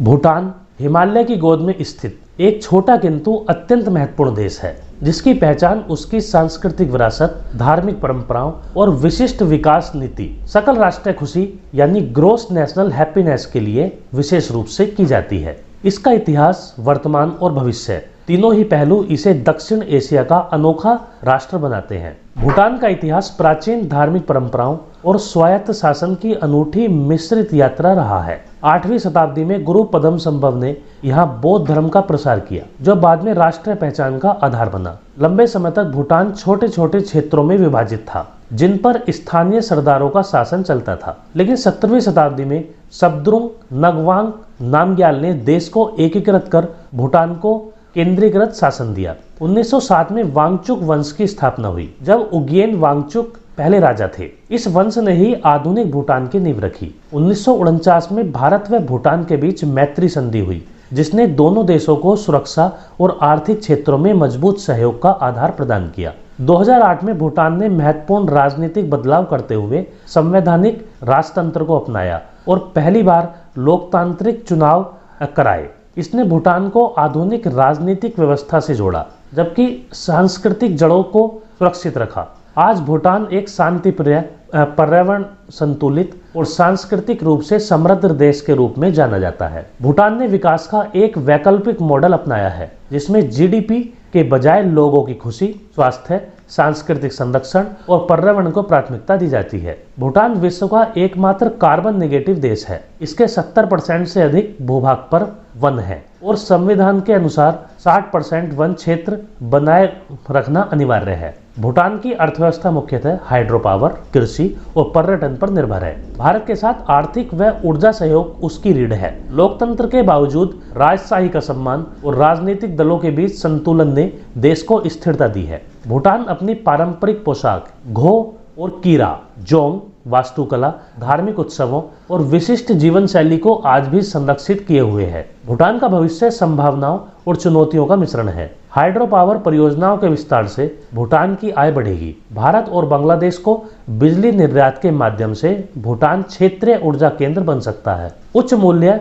भूटान हिमालय की गोद में स्थित एक छोटा किंतु अत्यंत महत्वपूर्ण देश है, जिसकी पहचान उसकी सांस्कृतिक विरासत, धार्मिक परंपराओं और विशिष्ट विकास नीति सकल राष्ट्रीय खुशी यानी ग्रोस नेशनल हैप्पीनेस के लिए विशेष रूप से की जाती है। इसका इतिहास, वर्तमान और भविष्य तीनों ही पहलू इसे दक्षिण एशिया का अनोखा राष्ट्र बनाते हैं। भूटान का इतिहास प्राचीन धार्मिक परंपराओं और स्वायत्त शासन की अनूठी मिश्रित यात्रा रहा है। 8वीं शताब्दी में गुरु पद्मसंभव ने यहाँ बौद्ध धर्म का प्रसार किया, जो बाद में राष्ट्रीय पहचान का आधार बना। लंबे समय तक भूटान छोटे छोटे क्षेत्रों में विभाजित था, जिन पर स्थानीय सरदारों का शासन चलता था। लेकिन 17वीं शताब्दी में सबद्रुंग नगवांग नामग्याल ने देश को एकीकृत कर भूटान को केंद्रीकृत शासन दिया। 1907 में वांगचुक वंश की स्थापना हुई, जब उग्येन वांगचुक पहले राजा थे। इस वंश ने ही आधुनिक भूटान की नींव रखी। 1949 में भारत व भूटान के बीच मैत्री संधि हुई, जिसने दोनों देशों को सुरक्षा और आर्थिक क्षेत्रों में मजबूत सहयोग का आधार प्रदान किया। 2008 में भूटान ने महत्वपूर्ण राजनीतिक बदलाव करते हुए संवैधानिक राजतंत्र को अपनाया और पहली बार लोकतांत्रिक चुनाव कराए। इसने भूटान को आधुनिक राजनीतिक व्यवस्था से जोड़ा, जबकि सांस्कृतिक जड़ों को सुरक्षित रखा। आज भूटान एक शांतिप्रिय, पर्यावरण संतुलित और सांस्कृतिक रूप से समृद्ध देश के रूप में जाना जाता है। भूटान ने विकास का एक वैकल्पिक मॉडल अपनाया है, जिसमें जीडीपी के बजाय लोगों की खुशी, स्वास्थ्य, सांस्कृतिक संरक्षण और पर्यावरण को प्राथमिकता दी जाती है। भूटान विश्व का एकमात्र कार्बन नेगेटिव देश है। इसके 70% से अधिक भूभाग पर वन है और संविधान के अनुसार 60% वन क्षेत्र बनाए रखना अनिवार्य है। भूटान की अर्थव्यवस्था मुख्यतः हाइड्रो पावर, कृषि और पर्यटन पर निर्भर है। भारत के साथ आर्थिक व ऊर्जा सहयोग उसकी रीढ़ है। लोकतंत्र के बावजूद राजशाही का सम्मान और राजनीतिक दलों के बीच संतुलन ने देश को स्थिरता दी है। भूटान अपनी पारंपरिक पोशाक, घो और कीरा, जोंग, वास्तुकला, धार्मिक उत्सवों और विशिष्ट जीवन शैली को आज भी संरक्षित किए हुए है। भूटान का भविष्य संभावनाओं और चुनौतियों का मिश्रण है। हाइड्रो पावर परियोजनाओं के विस्तार से भूटान की आय बढ़ेगी। भारत और बांग्लादेश को बिजली निर्यात के माध्यम से भूटान क्षेत्रीय ऊर्जा केंद्र बन सकता है। उच्च मूल्य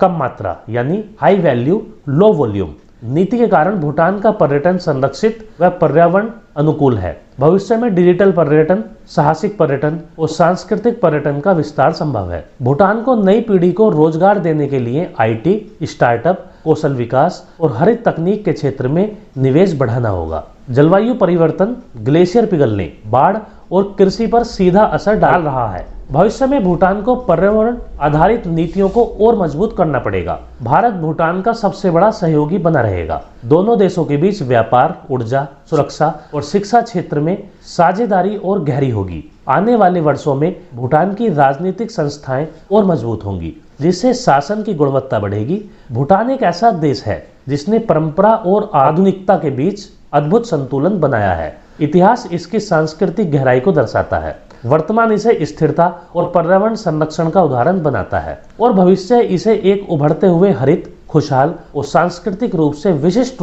कम मात्रा यानी हाई वैल्यू लो वॉल्यूम नीति के कारण भूटान का पर्यटन संरक्षित व पर्यावरण अनुकूल है। भविष्य में डिजिटल पर्यटन, साहसिक पर्यटन और सांस्कृतिक पर्यटन का विस्तार संभव है। भूटान को नई पीढ़ी को रोजगार देने के लिए आईटी, स्टार्टअप, कौशल विकास और हरित तकनीक के क्षेत्र में निवेश बढ़ाना होगा। जलवायु परिवर्तन, ग्लेशियर पिघलने, बाढ़ और कृषि पर सीधा असर डाल रहा है। भविष्य में भूटान को पर्यावरण आधारित नीतियों को और मजबूत करना पड़ेगा। भारत भूटान का सबसे बड़ा सहयोगी बना रहेगा। दोनों देशों के बीच व्यापार, ऊर्जा, सुरक्षा और शिक्षा क्षेत्र में साझेदारी और गहरी होगी। आने वाले वर्षों में भूटान की राजनीतिक संस्थाएं और मजबूत होंगी, जिससे शासन की गुणवत्ता बढ़ेगी। भूटान एक ऐसा देश है जिसने परंपरा और आधुनिकता के बीच अद्भुत संतुलन बनाया है। इतिहास इसकी सांस्कृतिक गहराई को दर्शाता है, वर्तमान इसे स्थिरता और पर्यावरण संरक्षण का उदाहरण बनाता है और भविष्य इसे एक उभरते हुए हरित, खुशहाल और सांस्कृतिक रूप से विशिष्ट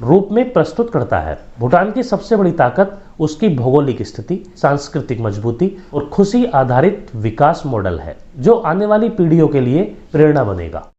रूप में प्रस्तुत करता है। भूटान की सबसे बड़ी ताकत उसकी भौगोलिक स्थिति, सांस्कृतिक मजबूती और खुशी आधारित विकास मॉडल है, जो आने वाली पीढ़ियों के लिए प्रेरणा बनेगा।